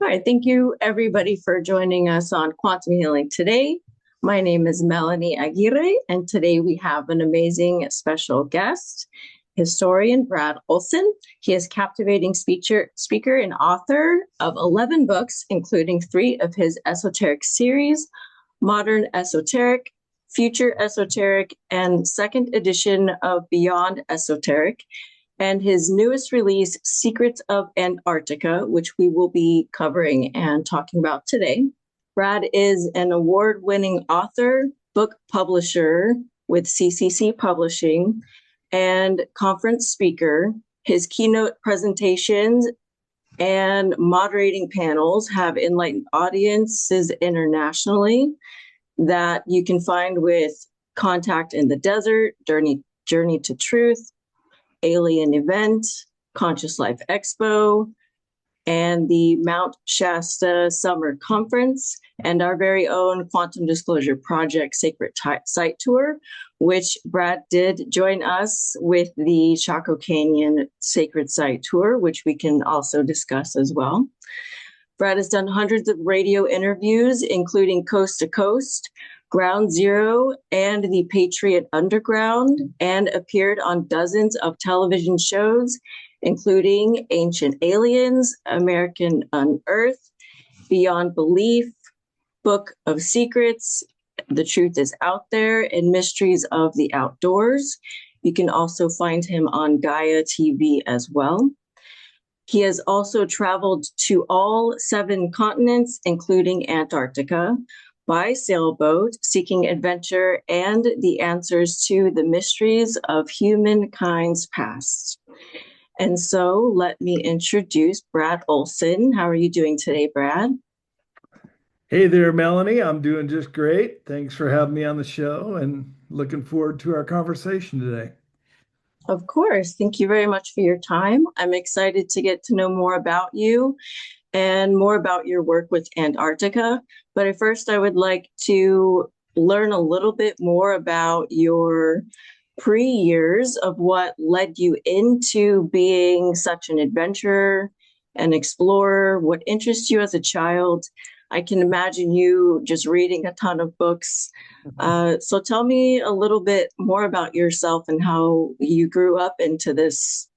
right, thank you everybody for joining us on Quantum Healing today. My name is Melanie Aguirre, and today we have an amazing special guest, historian Brad Olsen. He is captivating speaker and author of 11 books, including 3 of his Esoteric Series, Modern Esoteric, Future Esoteric, and second edition of Beyond Esoteric, and his newest release, Secrets of Antarctica, which we will be covering and talking about today. Brad is an award-winning author, book publisher with CCC Publishing, and conference speaker. His keynote presentations and moderating panels have enlightened audiences internationally that you can find with Contact in the Desert, Journey to Truth, Alien Event, Conscious Life Expo, and the Mount Shasta Summer Conference, and our very own Quantum Disclosure Project Sacred Site Tour, which Brad did join us with the Chaco Canyon Sacred Site Tour, which we can also discuss as well. Brad has done hundreds of radio interviews, including Coast to Coast, Ground Zero, and the Patriot Underground, and appeared on dozens of television shows, including Ancient Aliens, American Unearthed, Beyond Belief, Book of Secrets, The Truth is Out There, and Mysteries of the Outdoors. You can also find him on Gaia TV as well. He has also traveled to all 7 continents, including Antarctica, by sailboat, seeking adventure and the answers to the mysteries of humankind's past. And so let me introduce Brad Olsen. How are you doing today, Brad? Hey there, Melanie. I'm doing just great. Thanks for having me on the show and looking forward to our conversation today. Of course. Thank you very much for your time. I'm excited to get to know more about you and more about your work with Antarctica. But at first, I would like to learn a little bit more about your pre-years of what led you into being such an adventurer, an explorer, what interests you as a child. I can imagine you just reading a ton of books. So tell me a little bit more about yourself and how you grew up into this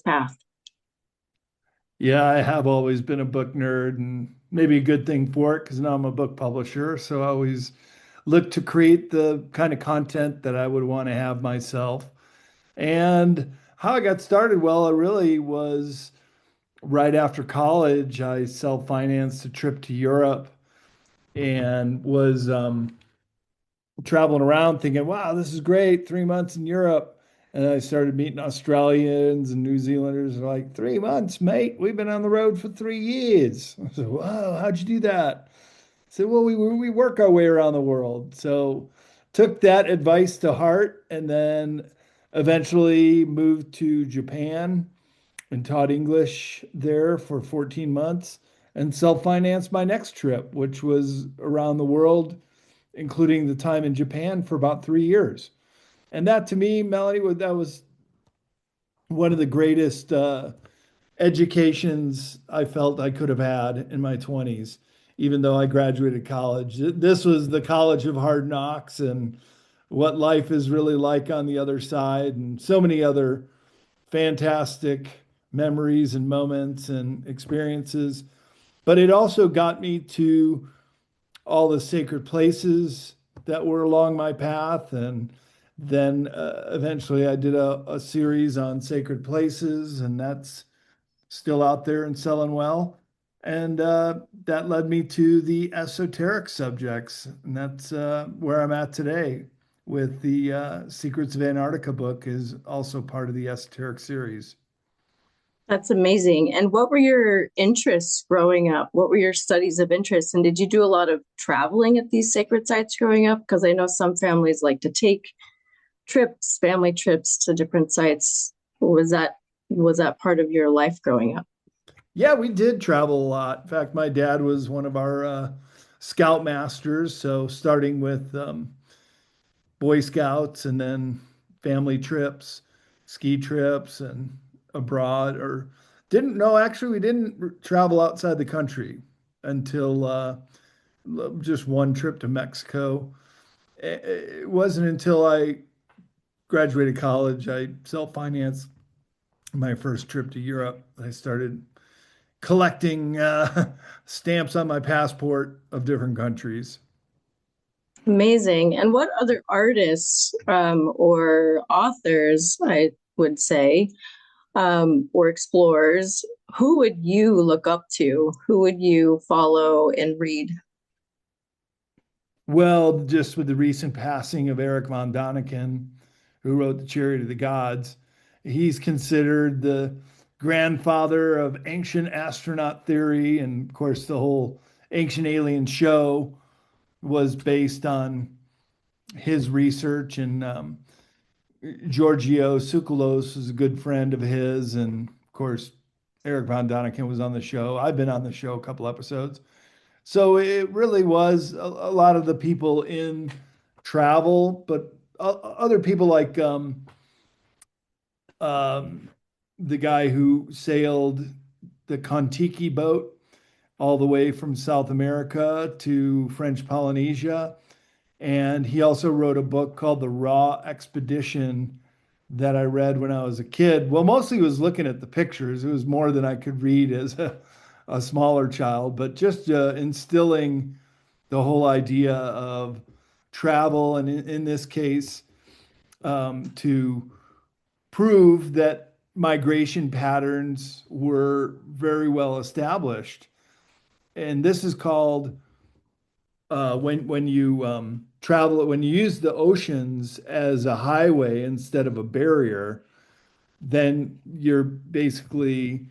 path. Yeah, I have always been a book nerd and maybe a good thing for it because now I'm a book publisher. So I always look to create the kind of content that I would want to have myself. And how I got started, well, it really was right after college. I self-financed a trip to Europe and was traveling around thinking, wow, this is great, 3 months in Europe. And I started meeting Australians and New Zealanders. They're like, 3 months, mate. We've been on the road for 3 years. I said, wow, how'd you do that? I said, well, we work our way around the world. So took that advice to heart and then eventually moved to Japan and taught English there for 14 months and self-financed my next trip, which was around the world, including the time in Japan for about 3 years. And that to me, Melanie, that was one of the greatest educations I felt I could have had in my 20s, even though I graduated college. This was the college of hard knocks and what life is really like on the other side, and so many other fantastic memories and moments and experiences. But it also got me to all the sacred places that were along my path. And then eventually I did a series on sacred places, and that's still out there and selling well. And that led me to the esoteric subjects. And that's where I'm at today with the Secrets of Antarctica book is also part of the esoteric series. That's amazing. And what were your interests growing up? What were your studies of interest? And did you do a lot of traveling at these sacred sites growing up? Because I know some families like to take trips, family trips to different sites. Was that part of your life growing up? Yeah, we did travel a lot. In fact, my dad was one of our scout masters. So starting with Boy Scouts and then family trips, ski trips, and abroad. Or didn't, no, actually, we didn't travel outside the country. until just one trip to Mexico. It wasn't until I graduated college, I self-financed my first trip to Europe. I started collecting stamps on my passport of different countries. Amazing. And what other artists or authors, I would say, or explorers, who would you look up to? Who would you follow and read? Well, just with the recent passing of Eric von Daniken, who wrote The Chariot of the Gods, he's considered the grandfather of ancient astronaut theory. And of course, the whole Ancient Alien show was based on his research. And Giorgio Tsoukalos is a good friend of his. And of course, Eric von Daniken was on the show. I've been on the show a couple episodes. So it really was a lot of the people in travel, but other people like um, the guy who sailed the Kon-Tiki boat all the way from South America to French Polynesia. And he also wrote a book called The Raw Expedition that I read when I was a kid. Well, mostly was looking at the pictures. It was more than I could read as a smaller child, but just instilling the whole idea of travel, and in this case, to prove that migration patterns were very well established. And this is called when you travel, when you use the oceans as a highway instead of a barrier, then you're basically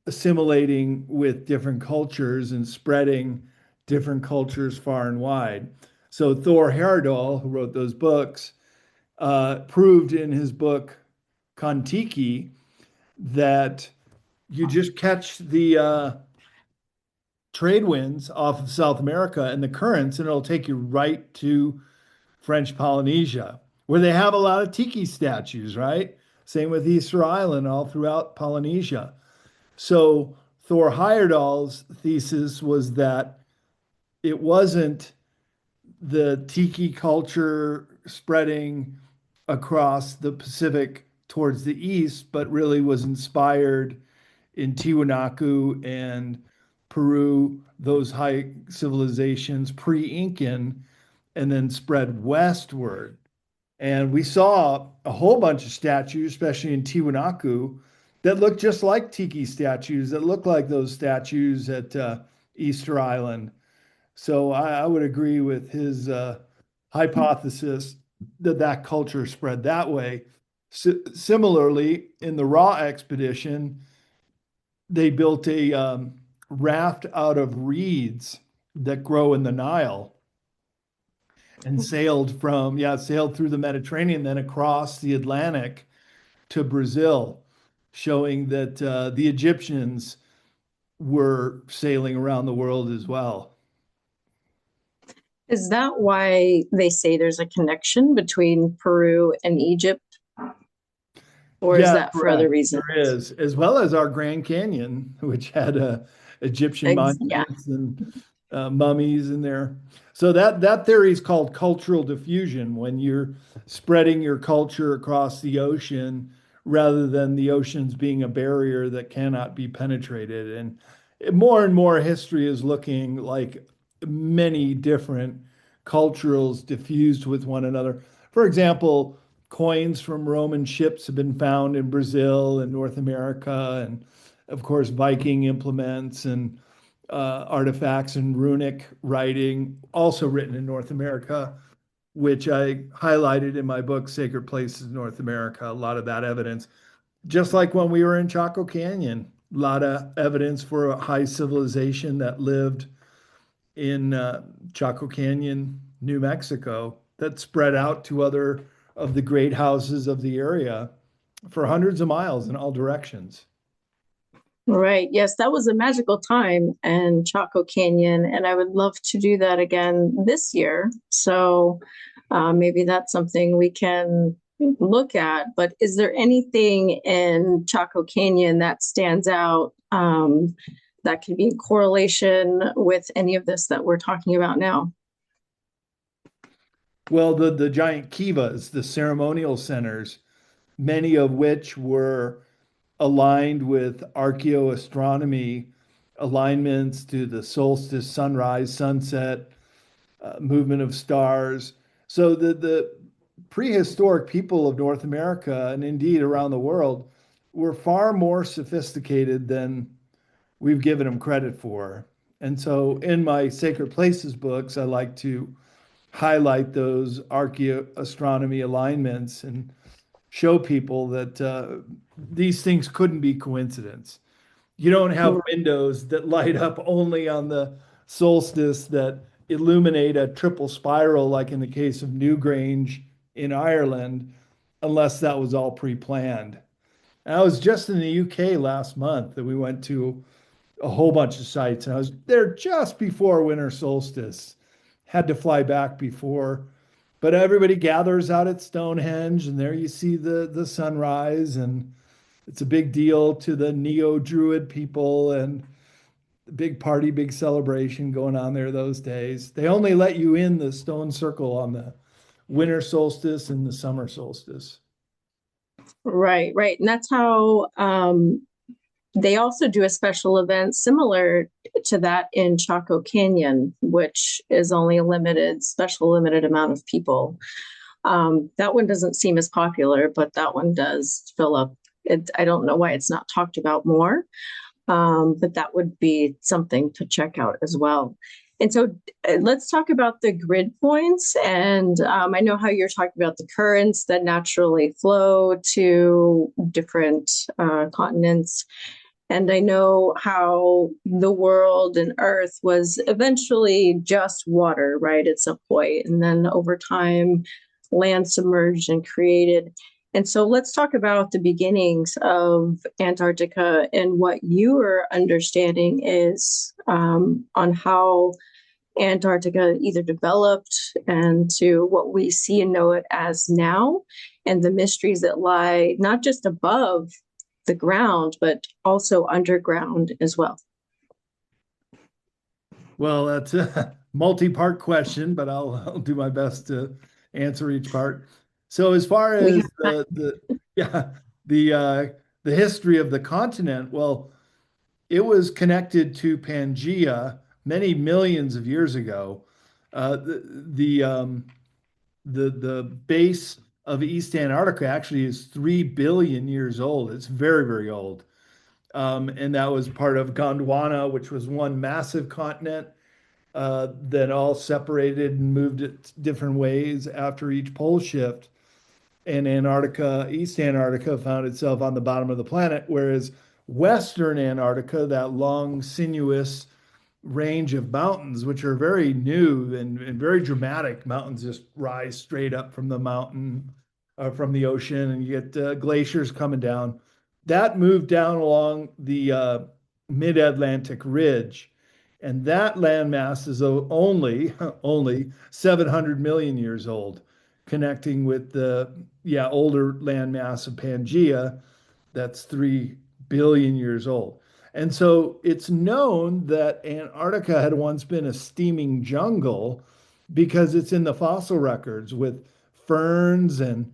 assimilating with different cultures and spreading different cultures far and wide. So Thor Heyerdahl, who wrote those books, proved in his book Kon-Tiki that you just catch the trade winds off of South America and the currents, and it'll take you right to French Polynesia, where they have a lot of tiki statues, right? Same with Easter Island, all throughout Polynesia. So Thor Heyerdahl's thesis was that it wasn't the tiki culture spreading across the Pacific towards the east, but really was inspired in Tiwanaku and Peru, those high civilizations pre-Incan, and then spread westward. And we saw a whole bunch of statues, especially in Tiwanaku, that looked just like tiki statues, that look like those statues at Easter Island. So I would agree with his hypothesis that that culture spread that way. Similarly, in the Raw expedition, they built a raft out of reeds that grow in the Nile and sailed through the Mediterranean, then across the Atlantic to Brazil, showing that the Egyptians were sailing around the world as well. Is that why they say there's a connection between Peru and Egypt, or is Yeah, that for other correct. reasons? There is, as well as our Grand Canyon, which had Egyptian Yeah. monuments and mummies in there. So that theory is called cultural diffusion, when you're spreading your culture across the ocean rather than the oceans being a barrier that cannot be penetrated. And more history is looking like many different cultures diffused with one another. For example, coins from Roman ships have been found in Brazil and North America, and of course, Viking implements and artifacts and runic writing, also written in North America, which I highlighted in my book, Sacred Places in North America. A lot of that evidence, just like when we were in Chaco Canyon, a lot of evidence for a high civilization that lived in Chaco Canyon, New Mexico, that spread out to other of the great houses of the area for hundreds of miles in all directions. Right. Yes, that was a magical time in Chaco Canyon, and I would love to do that again this year. So maybe that's something we can look at. But is there anything in Chaco Canyon that stands out that can be in correlation with any of this that we're talking about now? Well, the giant kivas, the ceremonial centers, many of which were aligned with archaeoastronomy alignments to the solstice, sunrise, sunset, movement of stars. So the prehistoric people of North America and indeed around the world were far more sophisticated than we've given them credit for. And so in my Sacred Places books, I like to highlight those archaeoastronomy alignments and show people that these things couldn't be coincidence. You don't have windows that light up only on the solstice that illuminate a triple spiral, like in the case of Newgrange in Ireland, unless that was all pre-planned. And I was just in the UK last month that we went to a whole bunch of sites, and I was there just before winter solstice. Had to fly back before, but everybody gathers out at Stonehenge, and there you see the sunrise, and it's a big deal to the neo-Druid people, and big party, big celebration going on there those days. They only let you in the stone circle on the winter solstice and the summer solstice. Right, right. And that's how they also do a special event similar to that in Chaco Canyon, which is only a special limited amount of people. That one doesn't seem as popular, but that one does fill up. I don't know why it's not talked about more, but that would be something to check out as well. And so let's talk about the grid points. And I know how you're talking about the currents that naturally flow to different continents. And I know how the world and Earth was eventually just water, right, at some point. And then over time, land submerged and created. And so let's talk about the beginnings of Antarctica and what your understanding is on how Antarctica either developed and to what we see and know it as now, and the mysteries that lie not just above the ground, but also underground as well. Well, that's a multi-part question, but I'll do my best to answer each part. So as far We as have the yeah, the history of the continent, well, it was connected to Pangea many millions of years ago. The base of East Antarctica actually is 3 billion years old. It's very, very old. And that was part of Gondwana, which was one massive continent that all separated and moved it different ways after each pole shift. And Antarctica, East Antarctica, found itself on the bottom of the planet, whereas Western Antarctica, that long, sinuous range of mountains, which are very new and very dramatic. Mountains just rise straight up from the mountain, from the ocean, and you get glaciers coming down. That moved down along the mid-Atlantic ridge, and that landmass is only 700 million years old, connecting with the older landmass of Pangaea, that's 3 billion years old. And so it's known that Antarctica had once been a steaming jungle because it's in the fossil records with ferns and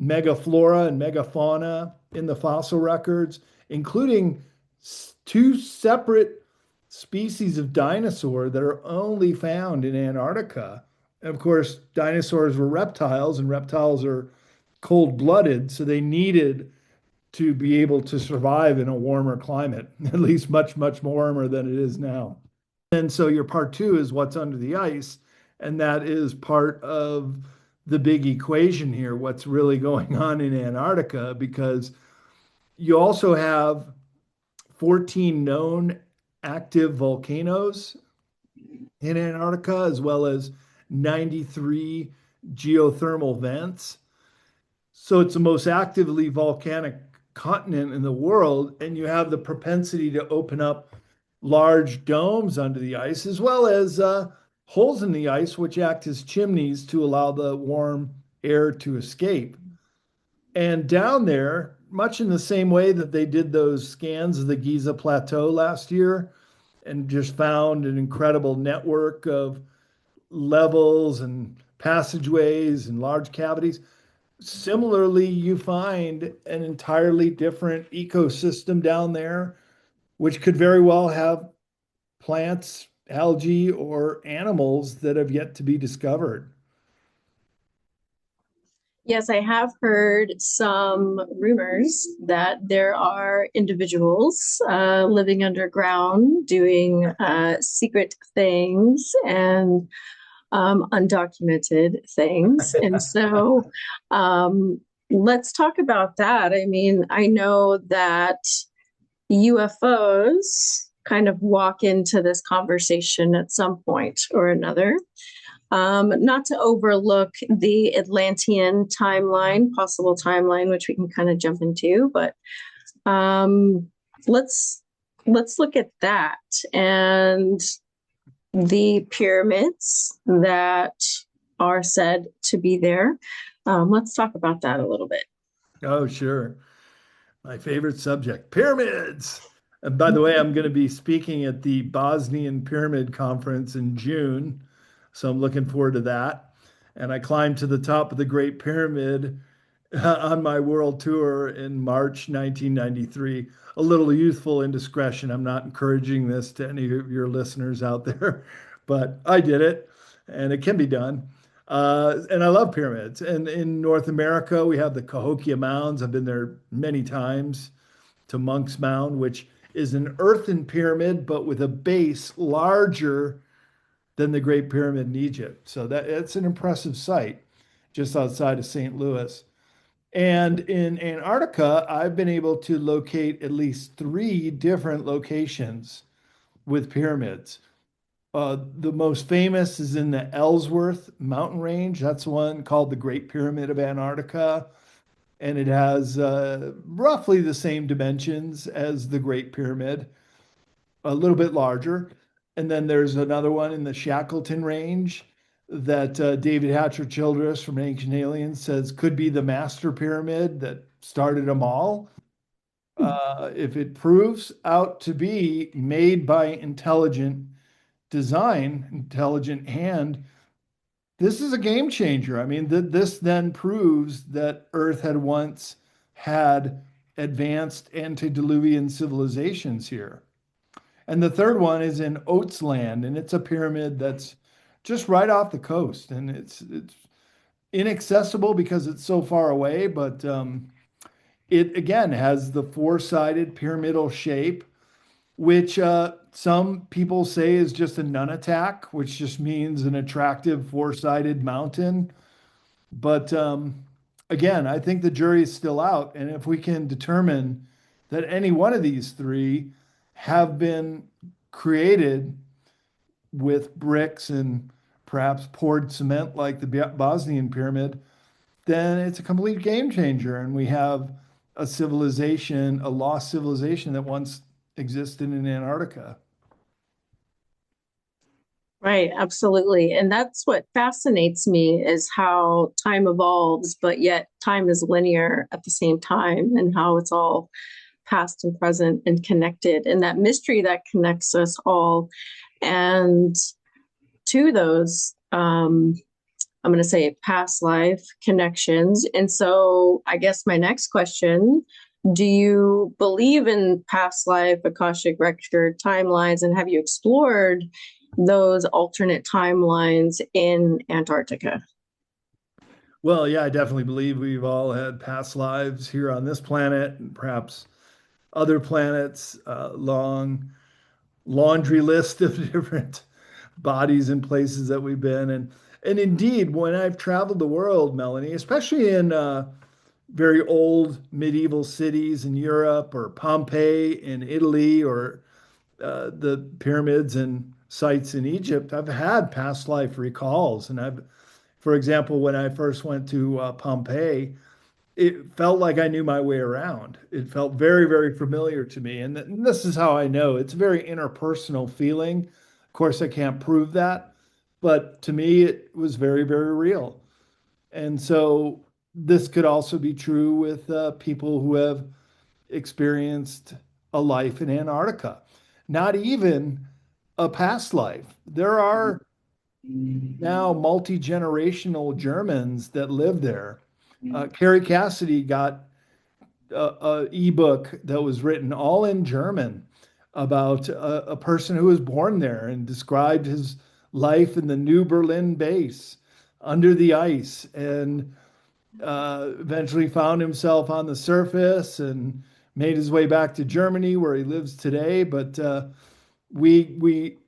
megaflora and megafauna in the fossil records, including two separate species of dinosaur that are only found in Antarctica. And of course, dinosaurs were reptiles, and reptiles are cold-blooded, so they needed to be able to survive in a warmer climate, at least much, much warmer than it is now. And so your part two is what's under the ice. And that is part of the big equation here, what's really going on in Antarctica, because you also have 14 known active volcanoes in Antarctica, as well as 93 geothermal vents. So it's the most actively volcanic continent in the world, and you have the propensity to open up large domes under the ice, as well as holes in the ice, which act as chimneys to allow the warm air to escape. And down there, much in the same way that they did those scans of the Giza Plateau last year, and just found an incredible network of levels and passageways and large cavities. Similarly, you find an entirely different ecosystem down there, which could very well have plants, algae, or animals that have yet to be discovered. Yes, I have heard some rumors that there are individuals living underground doing secret things and undocumented things. And so um, let's talk about that. I mean, I know that UFOs kind of walk into this conversation at some point or another. Not to overlook the Atlantean timeline, possible timeline, which we can kind of jump into, but um, let's let's look at that and the pyramids that are said to be there. Let's talk about that a little bit. Oh, sure. My favorite subject, pyramids. And by the way, I'm going to be speaking at the Bosnian Pyramid Conference in June. So I'm looking forward to that. And I climbed to the top of the Great Pyramid on my world tour in March 1993. A little youthful indiscretion. I'm not encouraging this to any of your listeners out there, but I did it and it can be done. And I love pyramids. And in North America, we have the Cahokia Mounds. I've been there many times to Monk's Mound, which is an earthen pyramid, but with a base larger than the Great Pyramid in Egypt. So it's an impressive sight just outside of St. Louis. And in Antarctica, I've been able to locate at least three different locations with pyramids. The most famous is in the Ellsworth mountain range. That's one called the Great Pyramid of Antarctica. And it has roughly the same dimensions as the Great Pyramid, a little bit larger. And then there's another one in the Shackleton Range that David Hatcher Childress from Ancient Aliens says could be the master pyramid that started them all. If it proves out to be made by intelligent design, intelligent hand, this is a game changer. I mean, this then proves that Earth had once had advanced antediluvian civilizations here. And the third one is in Oats Land, and it's a pyramid that's just right off the coast, and it's inaccessible because it's so far away, but it again has the four-sided pyramidal shape, which some people say is just a nun attack, which just means an attractive four-sided mountain. But again, I think the jury is still out, and if we can determine that any one of these three have been created with bricks and perhaps poured cement like the Bosnian pyramid, then it's a complete game changer. And we have a civilization, a lost civilization that once existed in Antarctica. Right, absolutely. And that's what fascinates me is how time evolves, but yet time is linear at the same time, and how it's all past and present and connected, and that mystery that connects us all. And to those, I'm going to say past life connections. And so I guess my next question, do you believe in past life, Akashic record timelines, and have you explored those alternate timelines in Antarctica? Well, yeah, I definitely believe we've all had past lives here on this planet and perhaps other planets, long laundry list of different bodies and places that we've been. And indeed, when I've traveled the world, Melanie, especially in very old medieval cities in Europe or Pompeii in Italy or the pyramids and sites in Egypt, I've had past life recalls. And for example, when I first went to Pompeii, it felt like I knew my way around. It felt very, very familiar to me. And this is how I know it's a very interpersonal feeling. Of course, I can't prove that, but to me, it was very, very real. And so this could also be true with people who have experienced a life in Antarctica. Not even a past life. There are now multi-generational Germans that live there. Carrie Cassidy got a ebook that was written all in German about a person who was born there and described his life in the New Berlin base under the ice and eventually found himself on the surface and made his way back to Germany where he lives today. But we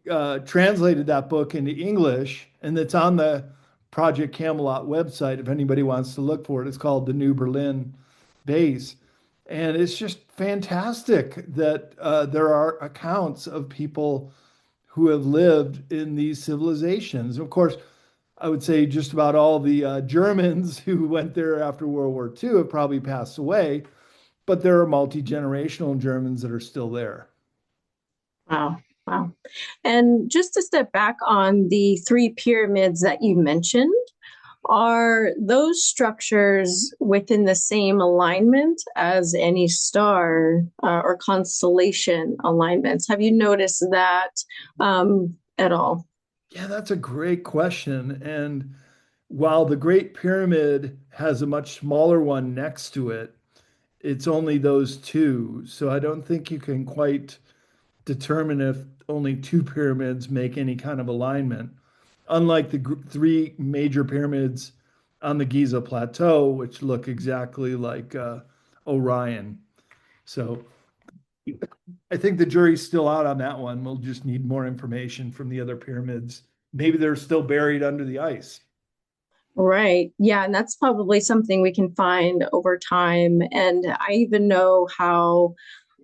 translated that book into English, and it's on the Project Camelot website if anybody wants to look for it. It's called The New Berlin Base. And it's just fantastic that there are accounts of people who have lived in these civilizations. Of course, I would say just about all the Germans who went there after World War II have probably passed away, but there are multi-generational Germans that are still there. Wow. Wow. And just to step back on the three pyramids that you mentioned, are those structures within the same alignment as any star or constellation alignments? Have you noticed that at all? Yeah, that's a great question. And while the Great Pyramid has a much smaller one next to it, it's only those two. So I don't think you can quite determine if only two pyramids make any kind of alignment. Unlike the three major pyramids on the Giza Plateau, which look exactly like Orion. So I think the jury's still out on that one. We'll just need more information from the other pyramids. Maybe they're still buried under the ice. Right. Yeah, and that's probably something we can find over time. And I even know how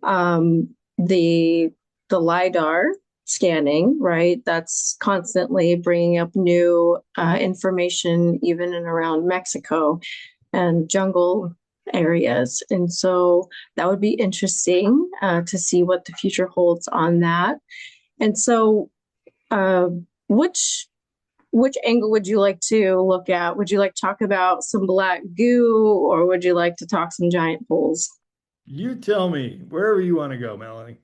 the LiDAR scanning, right? That's constantly bringing up new information, even in around Mexico and jungle areas. And so that would be interesting to see what the future holds on that. And so, uh, which which angle would you like to look at? Would you like to talk about some black goo, or would you like to talk some giant holes? You tell me wherever you want to go, Melanie.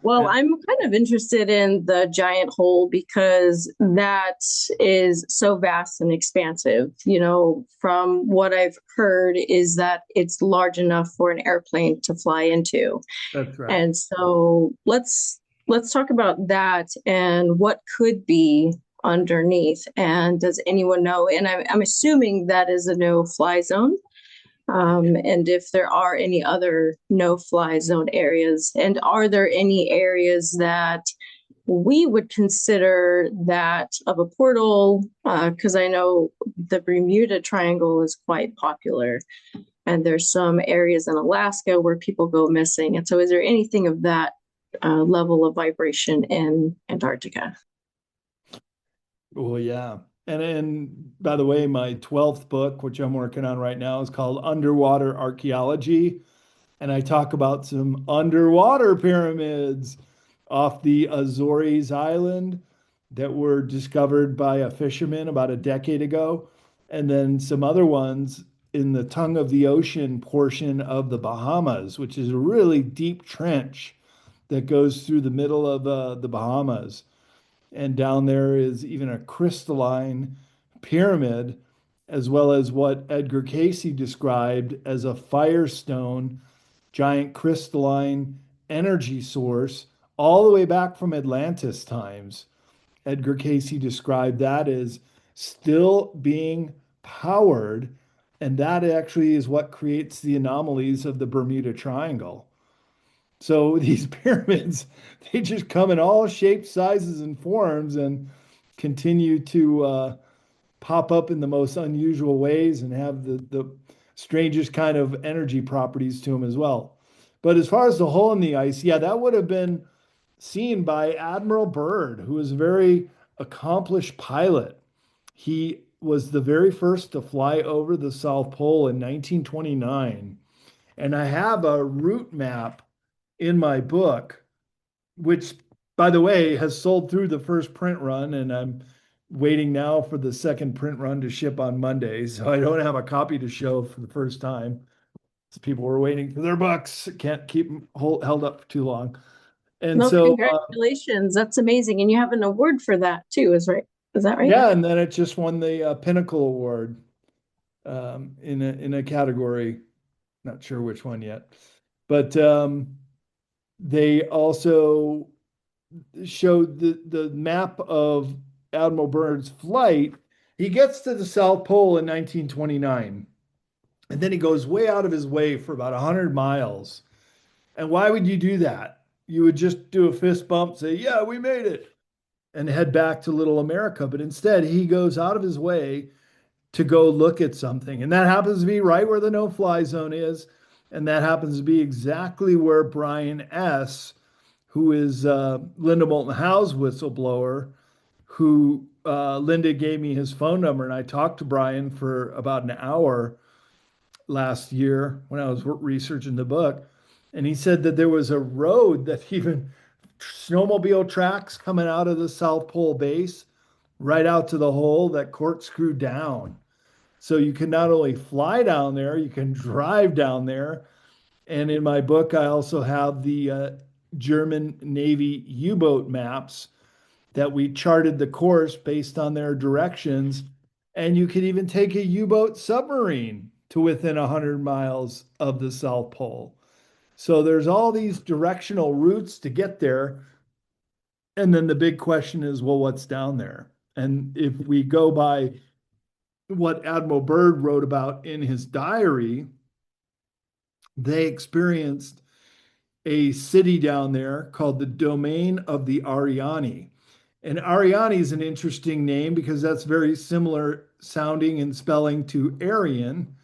Well, And I'm kind of interested in the giant hole because that is so vast and expansive. You know, from what I've heard, is that it's large enough for an airplane to fly into. that's right. And so let's talk about that and what could be underneath. And does anyone know? And I'm assuming that is a no-fly zone. And if there are any other no-fly zone areas, and are there any areas that we would consider that of a portal? Because I know the Bermuda Triangle is quite popular, and there's some areas in Alaska where people go missing. And so, is there anything of that level of vibration in Antarctica? Well, yeah. And by the way, my 12th book, which I'm working on right now, is called Underwater Archaeology. And I talk about some underwater pyramids off the Azores Island that were discovered by a fisherman about a decade ago. And then some other ones in the tongue of the ocean portion of the Bahamas, which is a really deep trench that goes through the middle of the Bahamas. And down there is even a crystalline pyramid, as well as what Edgar Casey described as a firestone, giant crystalline energy source, all the way back from Atlantis times. Edgar Casey described that as still being powered, and that actually is what creates the anomalies of the Bermuda Triangle. So these pyramids, they just come in all shapes, sizes, and forms and continue to pop up in the most unusual ways and have the strangest kind of energy properties to them as well. But as far as the hole in the ice, yeah, that would have been seen by Admiral Byrd, who was a very accomplished pilot. He was the very first to fly over the South Pole in 1929. And I have a route map in my book, which, by the way, has sold through the first print run, and I'm waiting now for the second print run to ship on Monday. So I don't have a copy to show for the first time. So people were waiting for their books. Can't keep them held up for too long. And No, so, congratulations. That's amazing. And you have an award for that too, is right? Is that right? yeah, and then it just won the Pinnacle Award in a category. Not sure which one yet, but they also showed the map of Admiral Byrd's flight. He gets to the South Pole in 1929, and then he goes way out of his way for about 100 miles. And why would you do that? You would just do a fist bump, say, "Yeah, we made it," and head back to Little America. But instead, he goes out of his way to go look at something. And that happens to be right where the no fly zone is. And that happens to be exactly where Brian S., who is Linda Moulton Howe's whistleblower, who Linda gave me his phone number. And I talked to Brian for about an hour last year when I was researching the book. And he said that there was a road that even snowmobile tracks coming out of the South Pole base right out to the hole that corkscrew down. So you can not only fly down there, you can drive down there. And in my book, I also have the German Navy U-boat maps that we charted the course based on their directions. And you could even take a U-boat submarine to within 100 miles of the South Pole. So there's all these directional routes to get there. And then the big question is, well, what's down there? And if we go by what Admiral Byrd wrote about in his diary, they experienced a city down there called the Domain of the Ariani. And Ariani is an interesting name because that's very similar sounding and spelling to Aryan.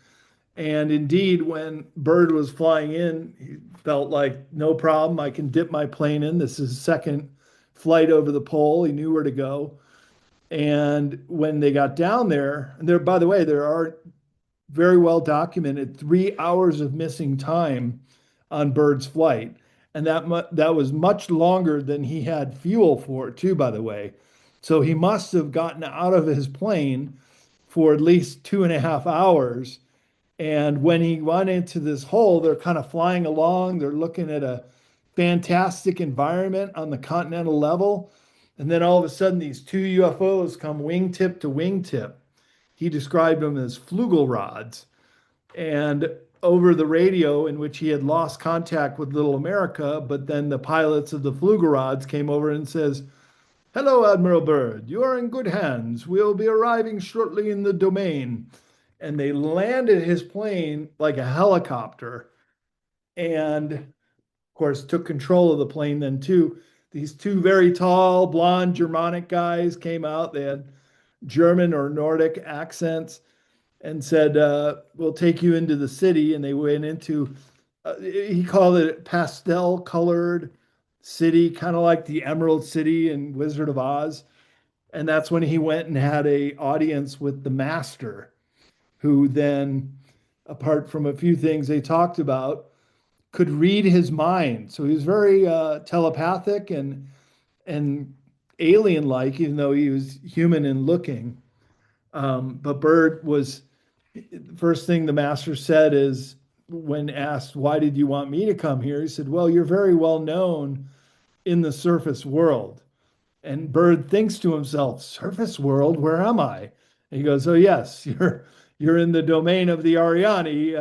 And indeed, when Byrd was flying in, he felt like no problem. I can dip my plane in. This is his second flight over the pole. He knew where to go. And when they got down there, and there, by the way, there are very well documented 3 hours of missing time on Byrd's flight. And that was much longer than he had fuel for, too, by the way. So he must have gotten out of his plane for at least 2.5 hours. And when he went into this hole, they're kind of flying along. They're looking at a fantastic environment on the continental level. And then all of a sudden, these two UFOs come wingtip to wingtip. He described them as flugelrods. And over the radio, in which he had lost contact with Little America, but then the pilots of the flugelrods came over and says, "Hello, Admiral Byrd. You are in good hands. We'll be arriving shortly in the domain." And they landed his plane like a helicopter and, of course, took control of the plane then, too. These two very tall, blonde Germanic guys came out. They had German or Nordic accents and said, "We'll take you into the city." And they went into, he called it pastel colored city, kind of like the Emerald City in Wizard of Oz. And that's when he went and had a audience with the master, who then, apart from a few things they talked about, could read his mind. So he was very telepathic and alien-like, even though he was human in looking. But Byrd was, the first thing the master said is, when asked, "Why did you want me to come here?" He said, "Well, you're very well known in the surface world." And Byrd thinks to himself, "Surface world, where am I?" And he goes, "Oh, yes, you're in the domain of the Ariani,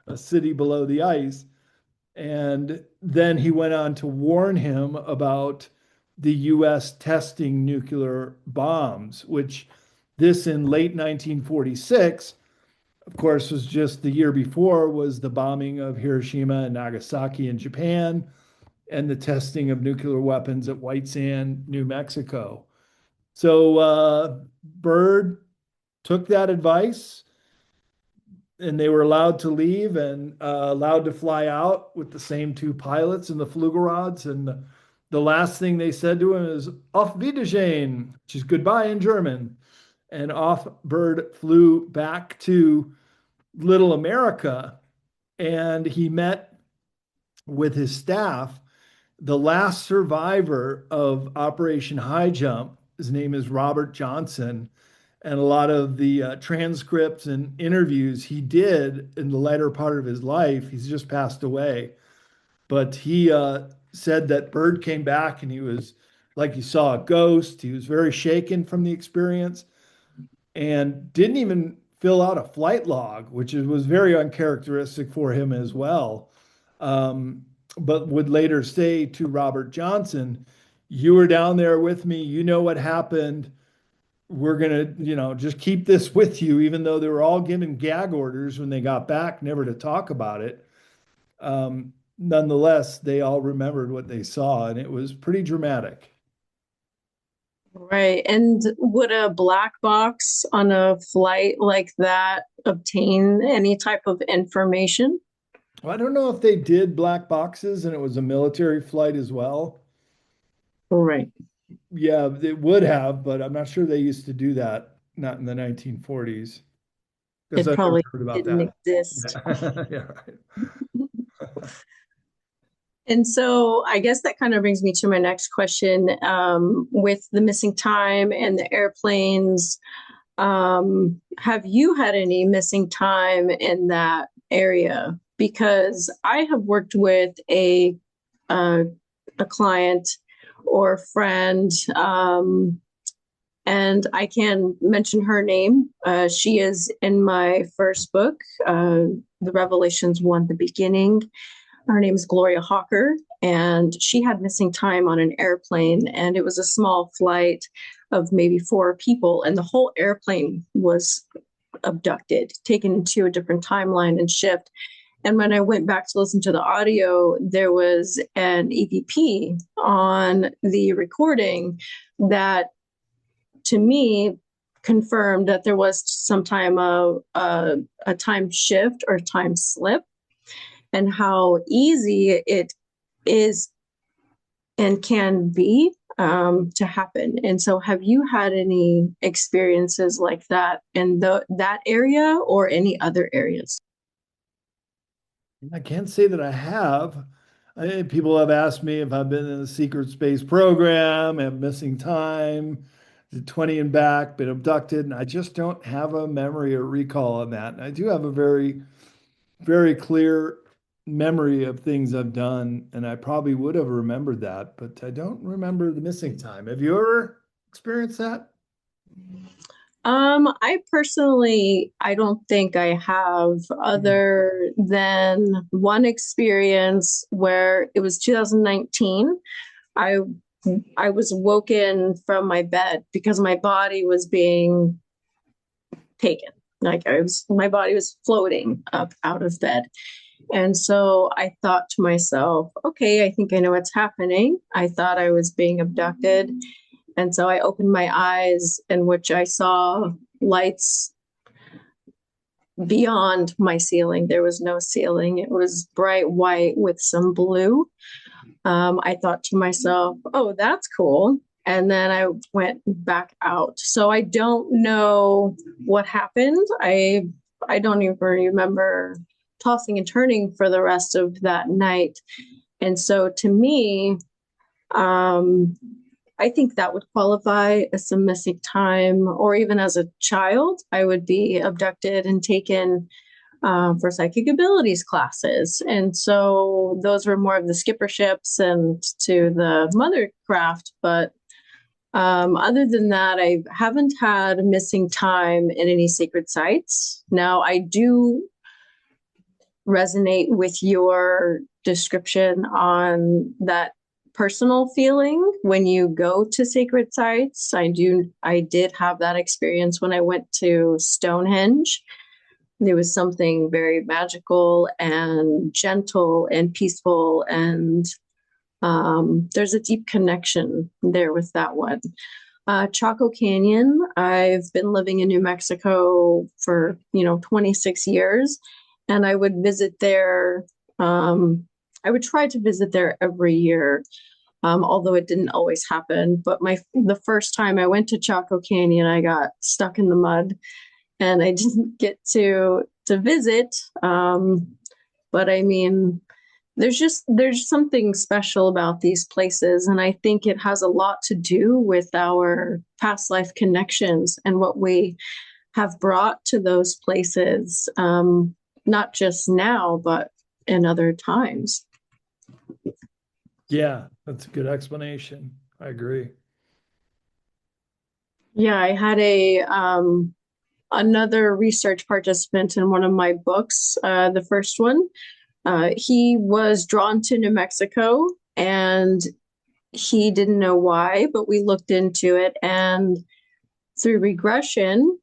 a city below the ice." And then he went on to warn him about the US testing nuclear bombs, which this in late 1946, of course, was just the year before, was the bombing of Hiroshima and Nagasaki in Japan and the testing of nuclear weapons at White Sand, New Mexico. So Byrd took that advice, and they were allowed to leave and allowed to fly out with the same two pilots and the Flugelrods. And the last thing they said to him is "Auf Wiedersehen," which is goodbye in German. And off Byrd flew back to Little America, and he met with his staff. The last survivor of Operation High Jump, his name is Robert Johnson, and a lot of the transcripts and interviews he did in the latter part of his life, he's just passed away. But he said that Bird came back and he was like he saw a ghost. He was very shaken from the experience and didn't even fill out a flight log, which was very uncharacteristic for him as well. Um, but would later say to Robert Johnson, "You were down there with me. You know what happened. We're gonna, just keep this with you," even though they were all given gag orders when they got back, never to talk about it. Nonetheless, they all remembered what they saw, and it was pretty dramatic. Right. And would a black box on a flight like that obtain any type of information? Well, I don't know if they did black boxes and it was a military flight as well. Right. Yeah, it would have, but I'm not sure they used to do that, not in the 1940s, because It I've never probably heard about didn't that. exist. Yeah, yeah, right. And so I guess that kind of brings me to my next question. With the missing time and the airplanes, have you had any missing time in that area? Because I have worked with uh, a client or friend, and I can mention her name. She is in my first book, The Revelations One, The Beginning. Her name is Gloria Hawker, and she had missing time on an airplane, and it was a small flight of maybe four people, and the whole airplane was abducted, taken to a different timeline and shift. And when I went back to listen to the audio, there was an EVP on the recording that, to me, confirmed that there was some time a time shift or time slip, and how easy it is and can be to happen. And so, have you had any experiences like that in that area or any other areas? I can't say that I have. People have asked me if I've been in a secret space program, have missing time, 20 and back, been abducted, and I just don't have a memory or recall on that. And I do have a very, very clear memory of things I've done, and I probably would have remembered that, but I don't remember the missing time. Have you ever experienced that? I personally, I don't think I have, Mhm. other than one experience where it was 2019. I I was woken from my bed because my body was being taken. Like my body was floating up out of bed. And so I thought to myself, okay, I think I know what's happening. I thought I was being abducted. And so I opened my eyes, in which I saw lights beyond my ceiling. There was no ceiling, it was bright white with some blue. I thought to myself, oh, that's cool. And then I went back out. So I don't know what happened. I don't even remember tossing and turning for the rest of that night. And so to me, um, I think that would qualify as some missing time, or even as a child, I would be abducted and taken for psychic abilities classes. And so those were more of the skipperships and to the mothercraft. But other than that, I haven't had missing time in any sacred sites. Now, I do resonate with your description on that personal feeling when you go to sacred sites. I did have that experience when I went to Stonehenge. There was something very magical and gentle and peaceful, and there's a deep connection there with that one. Chaco Canyon, I've been living in New Mexico for 26 years, and I would visit there. Um, I would try to visit there every year, although it didn't always happen. But the first time I went to Chaco Canyon, I got stuck in the mud and I didn't get to visit. But I mean, there's something special about these places, and I think it has a lot to do with our past life connections and what we have brought to those places, not just now, but in other times. Yeah, that's a good explanation. I agree. Yeah, I had a another research participant in one of my books, the first one. He was drawn to New Mexico and he didn't know why, but we looked into it. And through regression,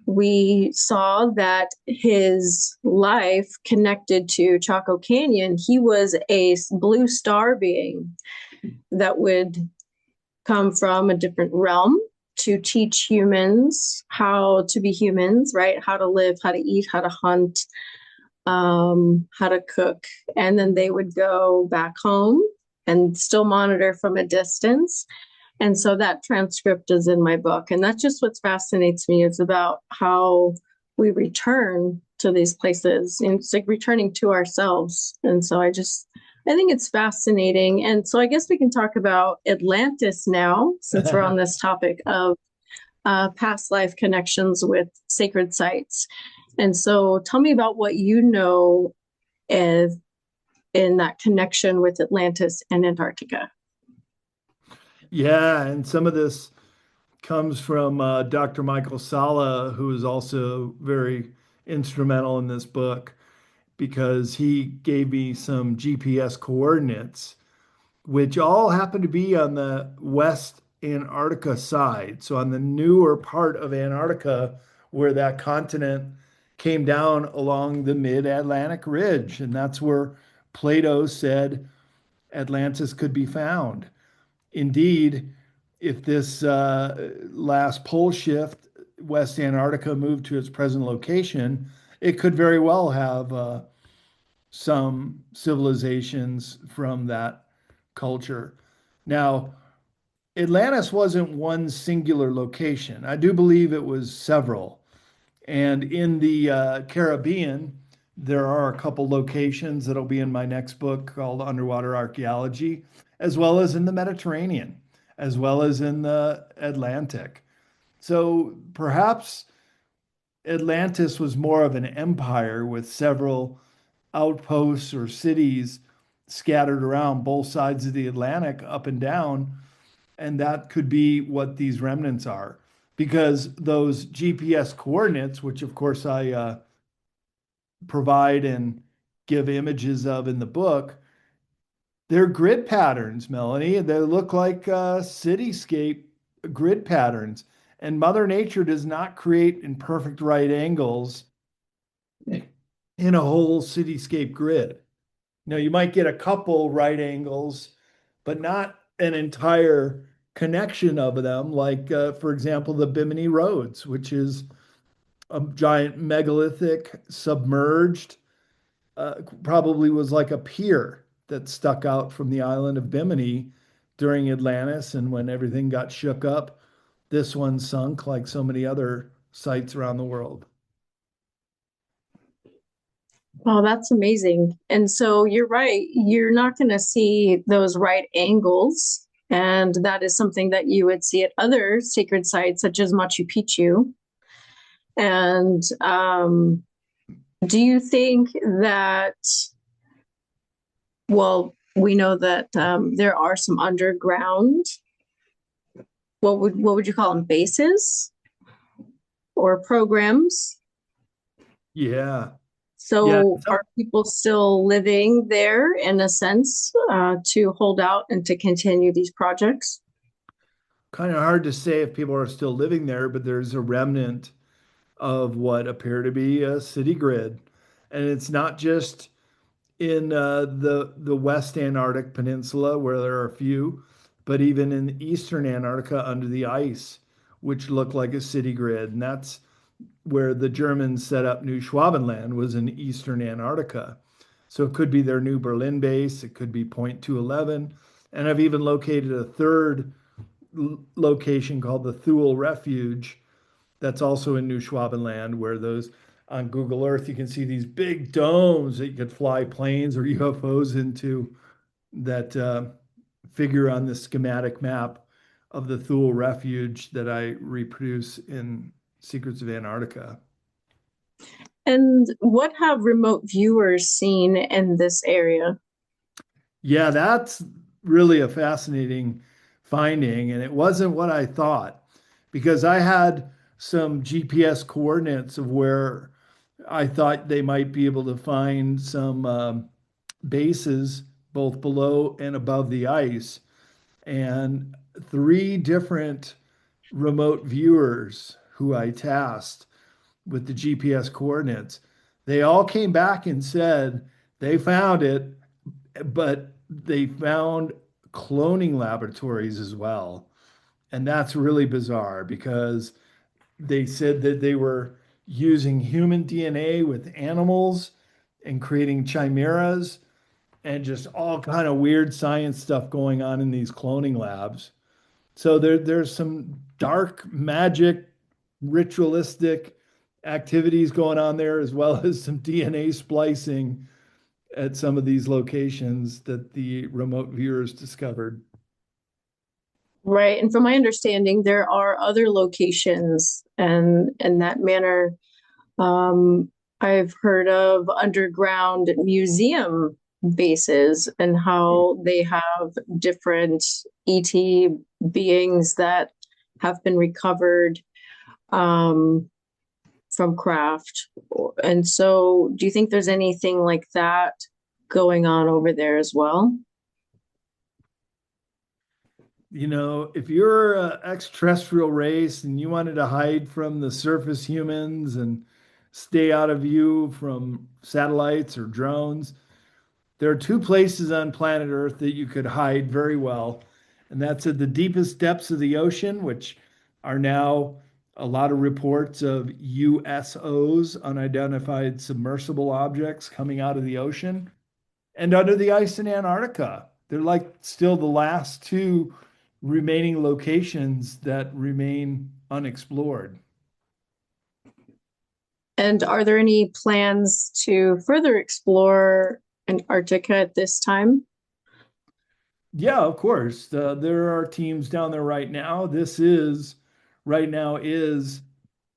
we saw that his life connected to Chaco Canyon. He was a blue star being that would come from a different realm to teach humans how to be humans, right? How to live, how to eat, how to hunt, how to cook. And then they would go back home and still monitor from a distance. And so that transcript is in my book. And that's just what fascinates me is about how we return to these places. And it's like returning to ourselves. And so I think it's fascinating. And so I guess we can talk about Atlantis now, since we're on this topic of past life connections with sacred sites. And so tell me about what you know as in that connection with Atlantis and Antarctica. Yeah, and some of this comes from Dr. Michael Salla, who is also very instrumental in this book because he gave me some GPS coordinates, which all happen to be on the West Antarctica side. So on the newer part of Antarctica, where that continent came down along the mid-Atlantic ridge. And that's where Plato said Atlantis could be found. Indeed, if this last pole shift, West Antarctica moved to its present location, it could very well have some civilizations from that culture. Now, Atlantis wasn't one singular location. I do believe it was several. And in the Caribbean, there are a couple locations that'll be in my next book called Underwater Archaeology, as well as in the Mediterranean, as well as in the Atlantic. So perhaps Atlantis was more of an empire with several outposts or cities scattered around both sides of the Atlantic, up and down. And that could be what these remnants are. Because those GPS coordinates, which of course I provide and give images of in the book, they're grid patterns, Melanie. They look like cityscape grid patterns. And Mother Nature does not create in perfect right angles in a whole cityscape grid. You might get a couple right angles, but not an entire connection of them, like, for example, the Bimini Roads, which is a giant megalithic submerged, probably was like a pier that stuck out from the island of Bimini during Atlantis. And when everything got shook up, this one sunk like so many other sites around the world. Well, that's amazing. And so you're right. You're not going to see those right angles. And that is something that you would see at other sacred sites, such as Machu Picchu. And do you think that, well, we know that there are some underground, what would you call them, bases or programs? Yeah. Yeah. So are people still living there in a sense to hold out and to continue these projects? Kind of hard to say if people are still living there, but there's a remnant of what appear to be a city grid. And it's not just in the West Antarctic Peninsula, where there are a few, but even in eastern Antarctica under the ice, which look like a city grid. And that's where the Germans set up New Schwabenland, was in eastern Antarctica. So it could be their new Berlin base, it could be Point 211. And I've even located a third location called the Thule Refuge that's also in New Schwabenland, where those on Google Earth, you can see these big domes that you could fly planes or UFOs into that figure on the schematic map of the Thule Refuge that I reproduce in Secrets of Antarctica. And what have remote viewers seen in this area? Yeah, that's really a fascinating finding, and it wasn't what I thought because I had some GPS coordinates of where I thought they might be able to find some bases both below and above the ice, and three different remote viewers who I tasked with the GPS coordinates, they all came back and said they found it, but they found cloning laboratories as well. And that's really bizarre because they said that they were using human DNA with animals and creating chimeras and just all kind of weird science stuff going on in these cloning labs. So there's some dark magic, ritualistic activities going on there, as well as some DNA splicing at some of these locations that the remote viewers discovered. Right. And from my understanding, there are other locations and in that manner. I've heard of underground museum bases and how they have different ET beings that have been recovered um, from craft. And so, do you think there's anything like that going on over there as well? You know, if you're an extraterrestrial race and you wanted to hide from the surface humans and stay out of view from satellites or drones, there are two places on planet Earth that you could hide very well, and that's at the deepest depths of the ocean, which are now a lot of reports of USOs, unidentified submersible objects coming out of the ocean, and under the ice in Antarctica. They're like still the last two remaining locations that remain unexplored. And are there any plans to further explore Antarctica at this time? Yeah, of course. There are teams down there right now. This is right now is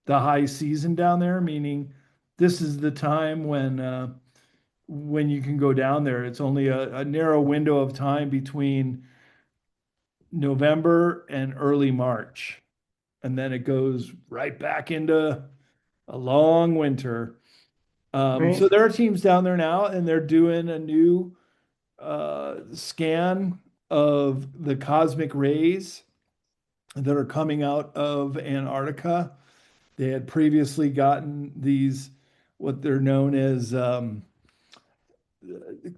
the high season down there, meaning this is the time when you can go down there. It's only a narrow window of time between November and early March, and then it goes right back into a long winter. Right. So there are teams down there now, and they're doing a new scan of the cosmic rays that are coming out of Antarctica. They had previously gotten these, what they're known as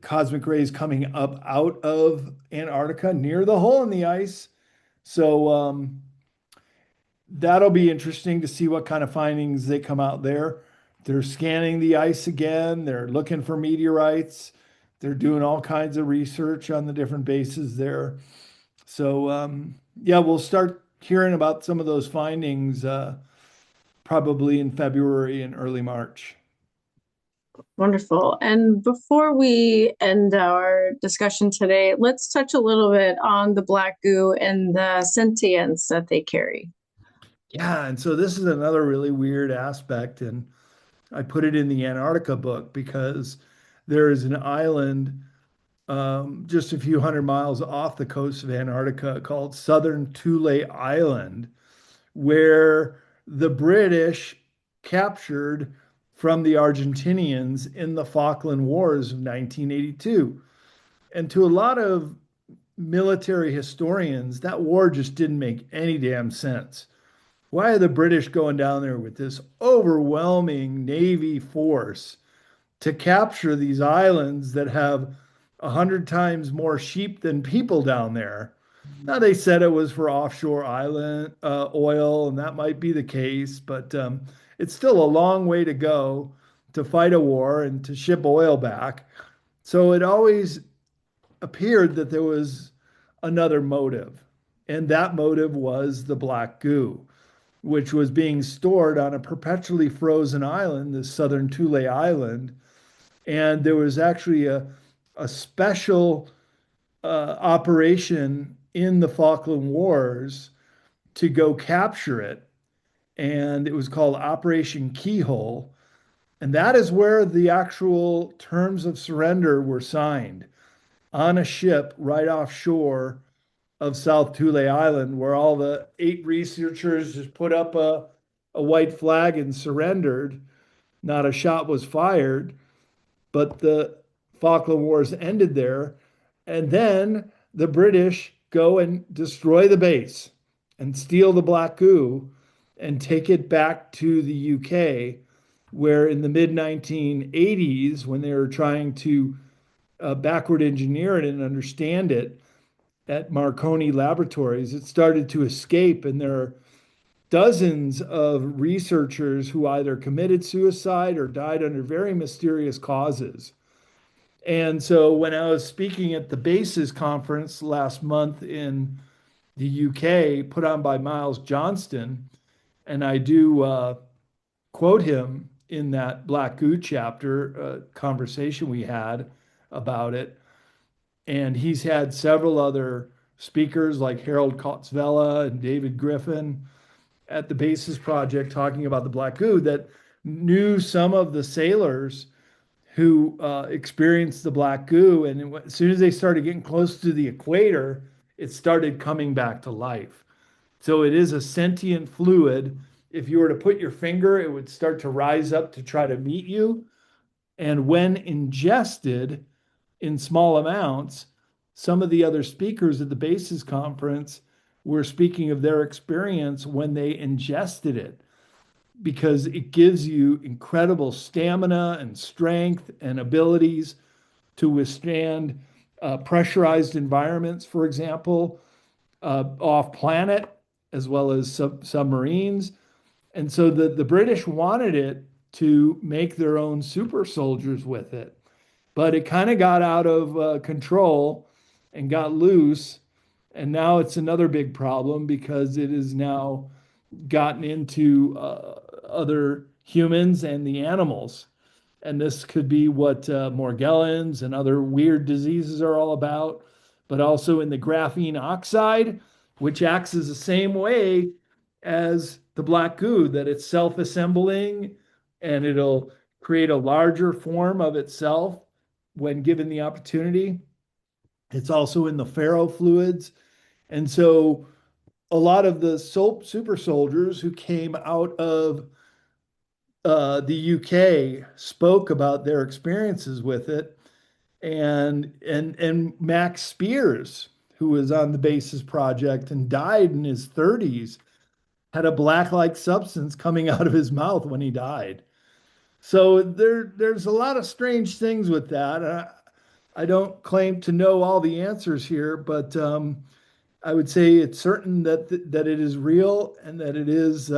cosmic rays coming up out of Antarctica near the hole in the ice. So that'll be interesting to see what kind of findings they come out there. They're scanning the ice again. They're looking for meteorites. They're doing all kinds of research on the different bases there. So yeah, we'll start hearing about some of those findings probably in February and early March. Wonderful. And before we end our discussion today, let's touch a little bit on the black goo and the sentience that they carry. Yeah, and so this is another really weird aspect, and I put it in the Antarctica book because there is an island just a few hundred miles off the coast of Antarctica called Southern Thule Island, where the British captured from the Argentinians in the Falkland Wars of 1982. And to a lot of military historians, that war just didn't make any damn sense. Why are the British going down there with this overwhelming Navy force to capture these islands that have 100 times more sheep than people down there? Now they said it was for offshore island oil, and that might be the case, but it's still a long way to go to fight a war and to ship oil back. So it always appeared that there was another motive, and that motive was the black goo, which was being stored on a perpetually frozen island, the southern Thule Island. And there was actually a special operation in the Falkland Wars to go capture it. And it was called Operation Keyhole. And that is where the actual terms of surrender were signed. on a ship right offshore of South Thule Island, where all the 8 researchers just put up a white flag and surrendered. Not a shot was fired, but the Falkland Wars ended there. And then the British go and destroy the base and steal the black goo and take it back to the UK, where in the mid 1980s, when they were trying to backward engineer it and understand it at Marconi Laboratories, it started to escape. And there are dozens of researchers who either committed suicide or died under very mysterious causes. And so when I was speaking at the Bases conference last month in the UK, put on by Miles Johnston, and I do quote him in that Black Goo chapter conversation we had about it. And he's had several other speakers like Harold Kotzvela and David Griffin at the Bases Project talking about the Black Goo that knew some of the sailors who experienced the black goo. And as soon as they started getting close to the equator, it started coming back to life. So it is a sentient fluid. If you were to put your finger, it would start to rise up to try to meet you. And when ingested in small amounts, some of the other speakers at the Bases Conference were speaking of their experience when they ingested it, because it gives you incredible stamina and strength and abilities to withstand pressurized environments, for example, off planet, as well as submarines. And so the British wanted it to make their own super soldiers with it, but it kind of got out of control and got loose. And now it's another big problem because it is now gotten into other humans and the animals. And this could be what Morgellons and other weird diseases are all about, but also in the graphene oxide, which acts as the same way as the black goo, that it's self-assembling and it'll create a larger form of itself when given the opportunity. It's also in the ferrofluids. And so a lot of the super soldiers who came out of the UK spoke about their experiences with it, and Max Spears, who was on the Bases Project and died in his 30s, had a black-like substance coming out of his mouth when he died. So there's a lot of strange things with that. I don't claim to know all the answers here, but I would say it's certain that it is real and that it is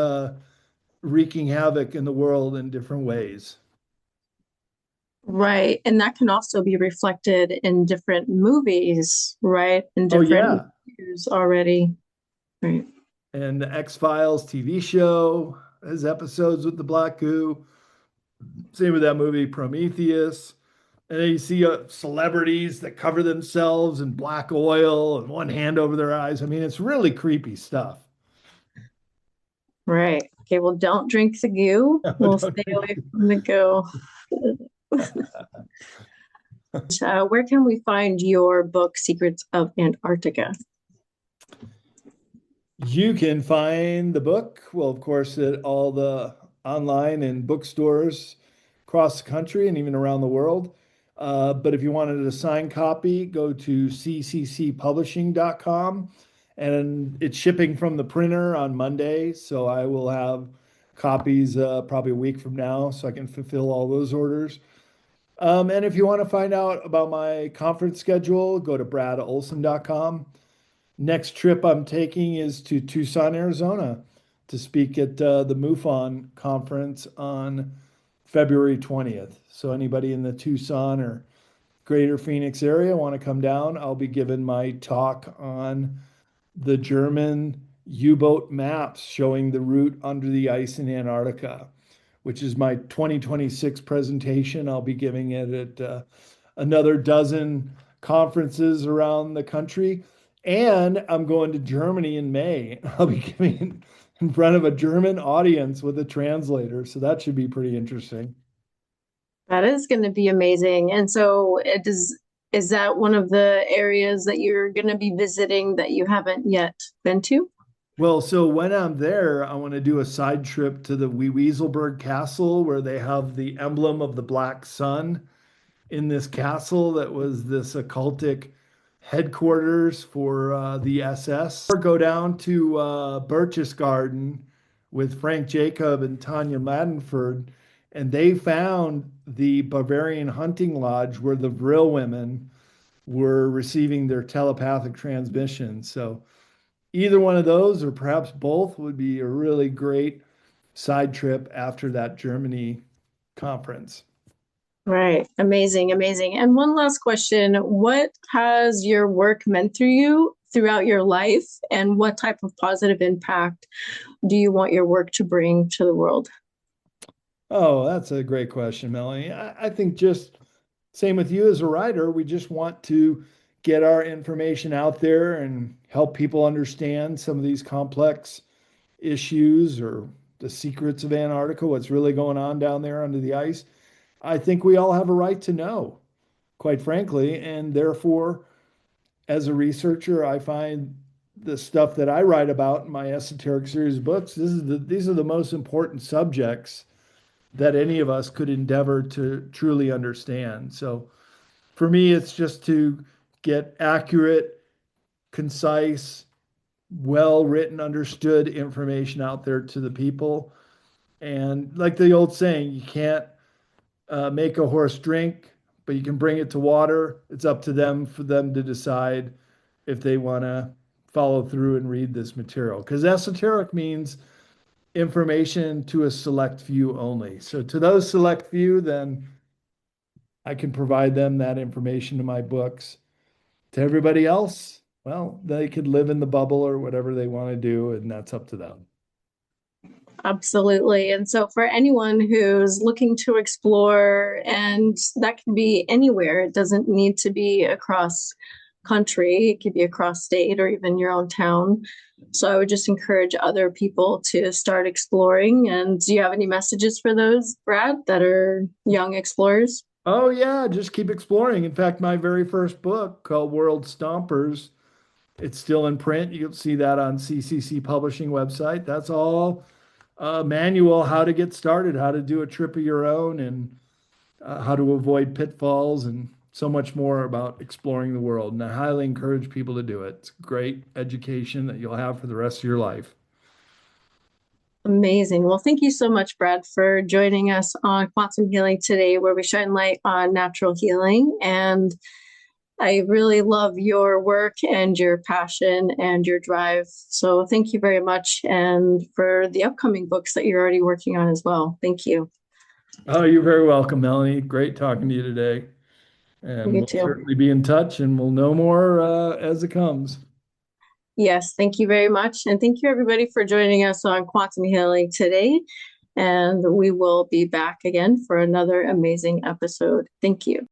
wreaking havoc in the world in different ways. Right. And that can also be reflected in different movies, right? In Oh different yeah, movies already. Right. and the X-Files TV show has episodes with the black goo. Same with that movie Prometheus. And then you see celebrities that cover themselves in black oil and one hand over their eyes. I mean, it's really creepy stuff. Right. Okay. Well, don't drink the goo. We'll Don't stay drink away from the goo. Where can we find your book, Secrets of Antarctica? You can find the book, well, of course, at all the online and bookstores across the country and even around the world. But if you wanted a signed copy, go to cccpublishing.com, and it's shipping from the printer on Monday. So I will have copies probably a week from now so I can fulfill all those orders. And if you want to find out about my conference schedule, go to bradolsen.com. Next trip I'm taking is to Tucson, Arizona to speak at the MUFON conference on February 20th. So anybody in the Tucson or greater Phoenix area want to come down, I'll be giving my talk on the German U-boat maps showing the route under the ice in Antarctica, which is my 2026 presentation. I'll be giving it at another dozen conferences around the country. And I'm going to Germany in May. I'll be giving it in front of a German audience with a translator. So that should be pretty interesting. That is going to be amazing. And so Is that one of the areas that you're going to be visiting that you haven't yet been to? Well, so when I'm there, I want to do a side trip to the Weaselberg Castle where they have the emblem of the Black Sun in this castle that was this occultic headquarters for the SS. Or go down to Berchtesgaden with Frank Jacob and Tanya Maddenford, and they found the Bavarian hunting lodge where the Vril women were receiving their telepathic transmission. So either one of those, or perhaps both, would be a really great side trip after that Germany conference. Right. Amazing, amazing. And one last question. What has your work meant through you throughout your life, and what type of positive impact do you want your work to bring to the world? Oh, that's a great question, Melanie. I think just same with you as a writer, we just want to get our information out there and help people understand some of these complex issues or the secrets of Antarctica, what's really going on down there under the ice. I think we all have a right to know, quite frankly, and therefore, as a researcher, I find the stuff that I write about in my Esoteric Series of books, these are the most important subjects that any of us could endeavor to truly understand. So for me, it's just to get accurate, concise, well written, understood information out there to the people. And like the old saying, you can't make a horse drink, but you can bring it to water. It's up to them for them to decide if they want to follow through and read this material. Because esoteric means information to a select few only. So to those select few, then I can provide them that information in my books. To everybody else, well, they could live in the bubble or whatever they want to do, and that's up to them. Absolutely. And so, for anyone who's looking to explore, and that can be anywhere, it doesn't need to be across country, it could be across state or even your own town. So, I would just encourage other people to start exploring. And do you have any messages for those, Brad, that are young explorers? Oh, yeah, just keep exploring. In fact, my very first book called World Stompers, it's still in print. You'll see that on CCC Publishing website. That's all manual how to get started, how to do a trip of your own, and how to avoid pitfalls, and so much more about exploring the world. And I highly encourage people to do it. It's great education that you'll have for the rest of your life. Amazing. Well, thank you so much, Brad, for joining us on Quantum Healing today, where we shine light on natural healing. And I really love your work and your passion and your drive. So thank you very much. And for the upcoming books that you're already working on as well. Thank you. Oh, you're very welcome, Melanie. Great talking to you today. And You we'll too. certainly be in touch and we'll know more as it comes. Yes, thank you very much. And thank you, everybody, for joining us on Quantum Healing today. And we will be back again for another amazing episode. Thank you.